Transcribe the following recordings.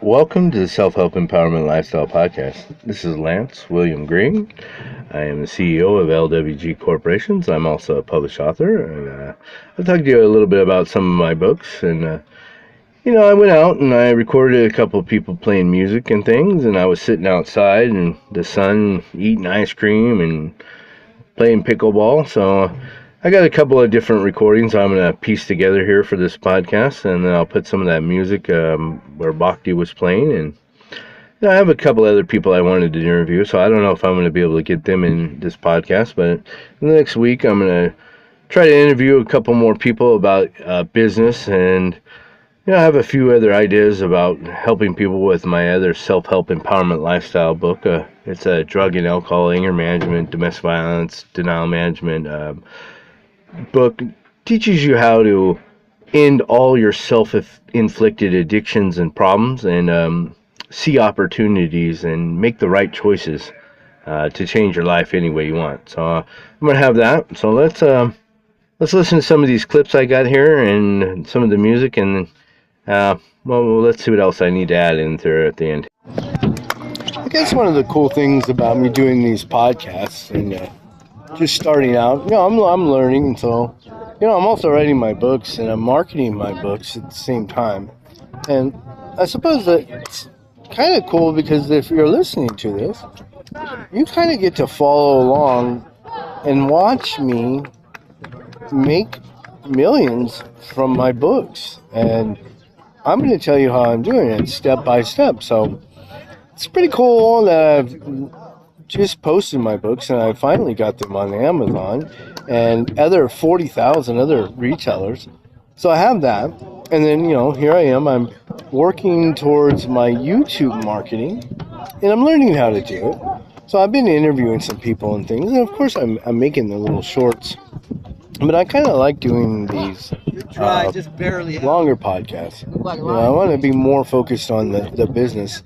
Welcome to the Self-Help Empowerment Lifestyle Podcast. This is Lance William Green. I am the CEO of LWG Corporations. I'm also a published author, and I'll talk to you a little bit about some of my books. I went out and I recorded a couple of people playing music and things, and I was sitting outside in the sun eating ice cream and playing pickleball. So I got a couple of different recordings I'm going to piece together here for this podcast, and then I'll put some of that music where Bhakti was playing. And I have a couple other people I wanted to interview, so I don't know if I'm going to be able to get them in this podcast, but in the next week I'm going to try to interview a couple more people about business, and I have a few other ideas about helping people with my other self-help empowerment lifestyle book. It's a drug and alcohol, anger management, domestic violence, denial management book. Teaches you how to end all your self-inflicted addictions and problems, and see opportunities and make the right choices to change your life any way you want. So I'm gonna have that. So let's listen to some of these clips I got here and some of the music, and let's see what else I need to add in there at the end. I guess one of the cool things about me doing these podcasts and just starting out, I'm learning, so I'm also writing my books and I'm marketing my books at the same time. And I suppose that it's kind of cool because if you're listening to this, you kind of get to follow along and watch me make millions from my books. And I'm going to tell you how I'm doing it step by step. So it's pretty cool that I've just posted my books and I finally got them on Amazon and other 40,000 other retailers. So I have that. And then, here I am. I'm working towards my YouTube marketing and I'm learning how to do it. So I've been interviewing some people and things. And of course, I'm making the little shorts. But I kind of like doing these longer podcasts. I want to be more focused on the business.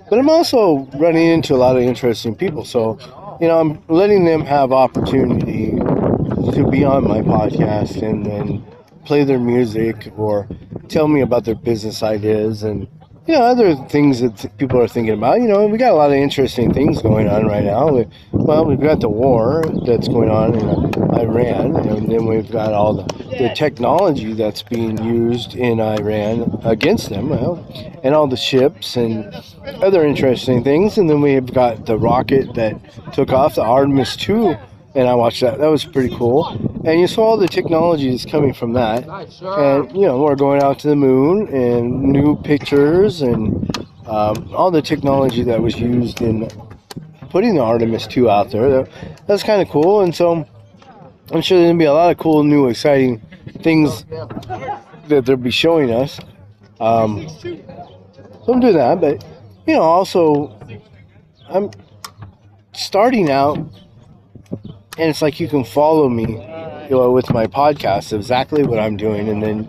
But I'm also running into a lot of interesting people. So, I'm letting them have opportunity to be on my podcast and then play their music or tell me about their business ideas and, other things that people are thinking about. We got a lot of interesting things going on right now. We've got the war that's going on in Iran, and then we've got all the technology that's being used in Iran against them, and all the ships and other interesting things. And then we've got the rocket that took off, the Artemis 2, and I watched that. That was pretty cool. And you saw all the technology that's coming from that. And, we're going out to the moon and new pictures and all the technology that was used in putting the Artemis 2 out there. That's kind of cool. And so I'm sure there's going to be a lot of cool, new, exciting things that they'll be showing us. So I'm doing that. But, also I'm starting out. And it's like you can follow me, with my podcast, exactly what I'm doing. And then,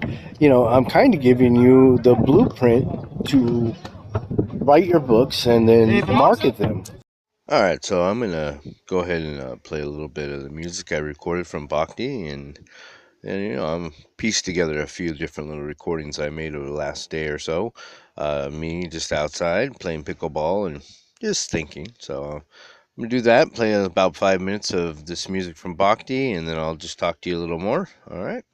I'm kind of giving you the blueprint to write your books and then market them. All right, so I'm going to go ahead and play a little bit of the music I recorded from Bhakti. And I'm pieced together a few different little recordings I made over the last day or so. Me just outside playing pickleball and just thinking. So I'm going to do that, play about 5 minutes of this music from Bhakti, and then I'll just talk to you a little more. All right.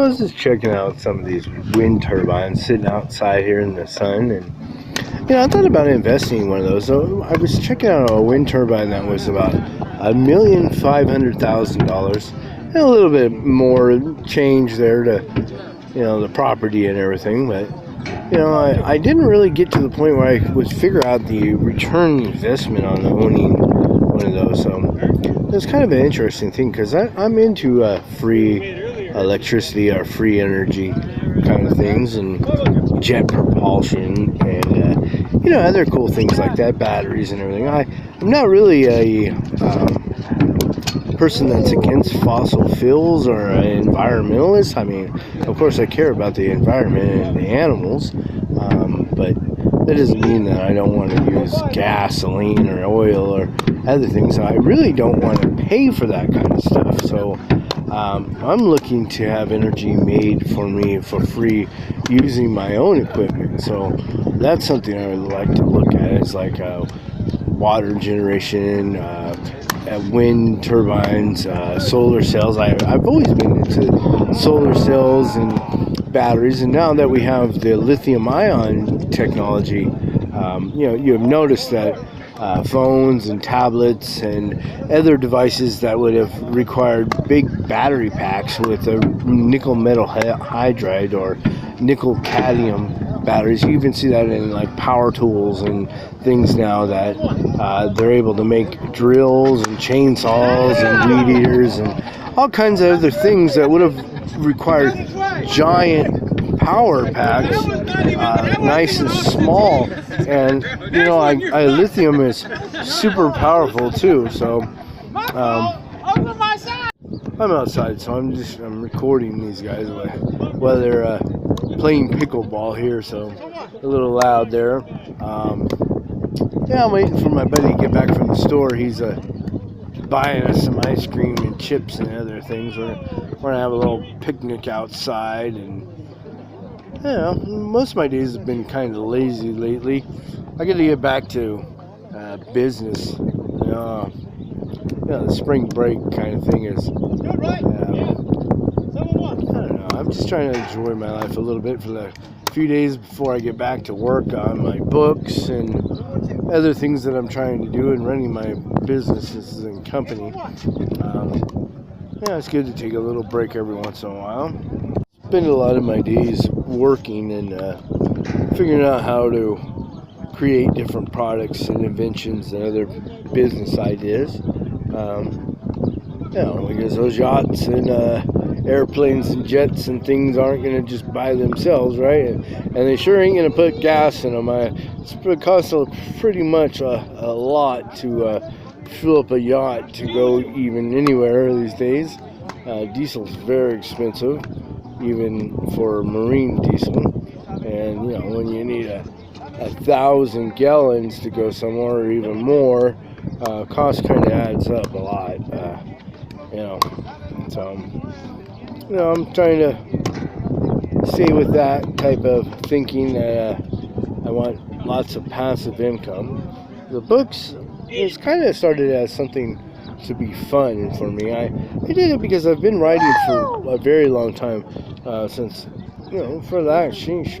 I was just checking out some of these wind turbines sitting outside here in the sun, and I thought about investing in one of those. So I was checking out a wind turbine that was about $1,500,000, and a little bit more change there to the property and everything, but I didn't really get to the point where I would figure out the return investment on owning one of those. So it's kind of an interesting thing, because I'm into free electricity or free energy kind of things, and jet propulsion, and other cool things like that, batteries and everything. I'm not really a person that's against fossil fuels or an environmentalist. I mean, of course I care about the environment and the animals, but that doesn't mean that I don't want to use gasoline or oil or other things. So I really don't want to pay for that kind of stuff. So I'm looking to have energy made for me for free using my own equipment. So that's something I would like to look at, is like water generation, wind turbines, solar cells. I've always been into solar cells and batteries, and now that we have the lithium-ion technology, you have noticed that phones and tablets and other devices that would have required big battery packs with a nickel metal hydride or nickel cadmium batteries. You even see that in like power tools and things now, that they're able to make drills and chainsaws and weed eaters and all kinds of other things that would have required giant power packs, nice and small. And lithium is super powerful too. So I'm outside, so I'm recording these guys while they're playing pickleball here, so a little loud there. I'm waiting for my buddy to get back from the store. He's buying us some ice cream and chips and other things. We're gonna have a little picnic outside, and most of my days have been kind of lazy lately. I got to get back to business. The spring break kind of thing is. I don't know. I'm just trying to enjoy my life a little bit for the few days before I get back to work on my books and other things that I'm trying to do and running my businesses and company. It's good to take a little break every once in a while. Spend a lot of my days working and figuring out how to create different products and inventions and other business ideas. Because those yachts and airplanes and jets and things aren't going to just buy themselves, right? And they sure ain't going to put gas in them. It's going to cost pretty much a lot to fill up a yacht to go even anywhere these days. Diesel's very expensive, even for marine diesel. And when you need 1,000 gallons to go somewhere or even more, cost kind of adds up a lot. So I'm trying to stay with that type of thinking, that I want lots of passive income. The books is kind of started as something to be fun for me. I did it because I've been writing for a very long time, since for that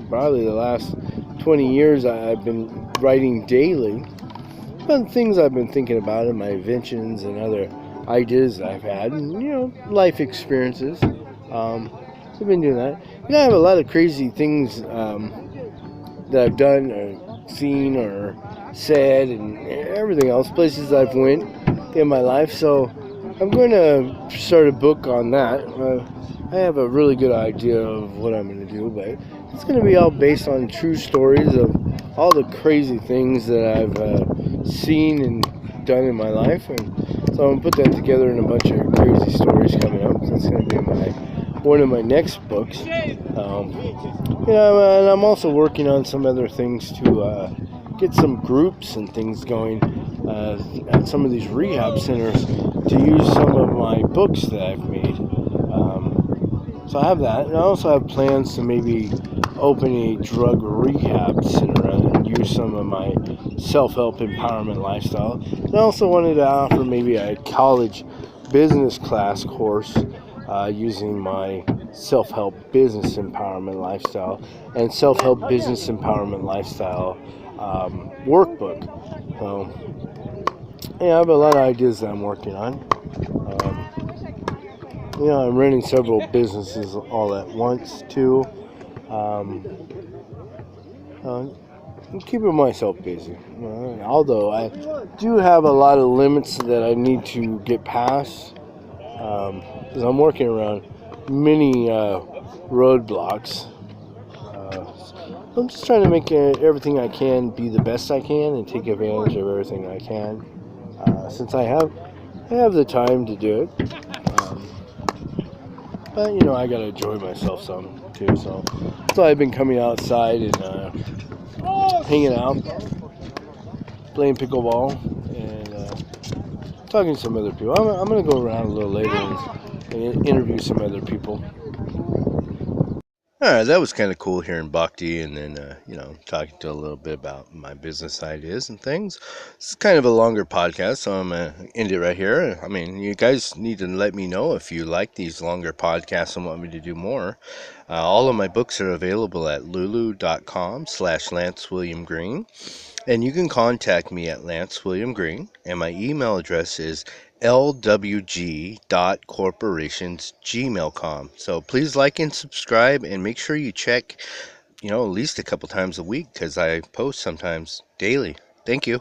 probably the last 20 years I've been writing daily about things I've been thinking about and my inventions and other ideas I've had, and life experiences. I've been doing that. I have a lot of crazy things that I've done or seen or said and everything else, places I've went in my life. So I'm going to start a book on that. I have a really good idea of what I'm going to do, but it's going to be all based on true stories of all the crazy things that I've seen and done in my life. And so I'm going to put that together in a bunch of crazy stories coming up. That's going to be one of my next books. And I'm also working on some other things to get some groups and things going at some of these rehab centers to use some of my books that I've made. So I have that, and I also have plans to maybe open a drug rehab center and use some of my self-help empowerment lifestyle. And I also wanted to offer maybe a college business class course using my self-help business empowerment lifestyle and self-help business empowerment lifestyle workbook. So, yeah, I have a lot of ideas that I'm working on. I'm running several businesses all at once too. Um, I'm keeping myself busy. Although I do have a lot of limits that I need to get past, because I'm working around many roadblocks. I'm just trying to make everything I can be the best I can and take advantage of everything I can. Since I have the time to do it. But I gotta enjoy myself some too. So I've been coming outside and hanging out, playing pickleball, and talking to some other people. I'm gonna go around a little later and interview some other people. All right, that was kind of cool hearing Bhakti and then, talking to a little bit about my business ideas and things. It's kind of a longer podcast, so I'm going to end it right here. I mean, you guys need to let me know if you like these longer podcasts and want me to do more. All of my books are available at lulu.com/Lance William Green. And you can contact me at Lance William Green, and my email address is lwg.corporations@gmail.com. So please like and subscribe, and make sure you check, at least a couple times a week, because I post sometimes daily. Thank you.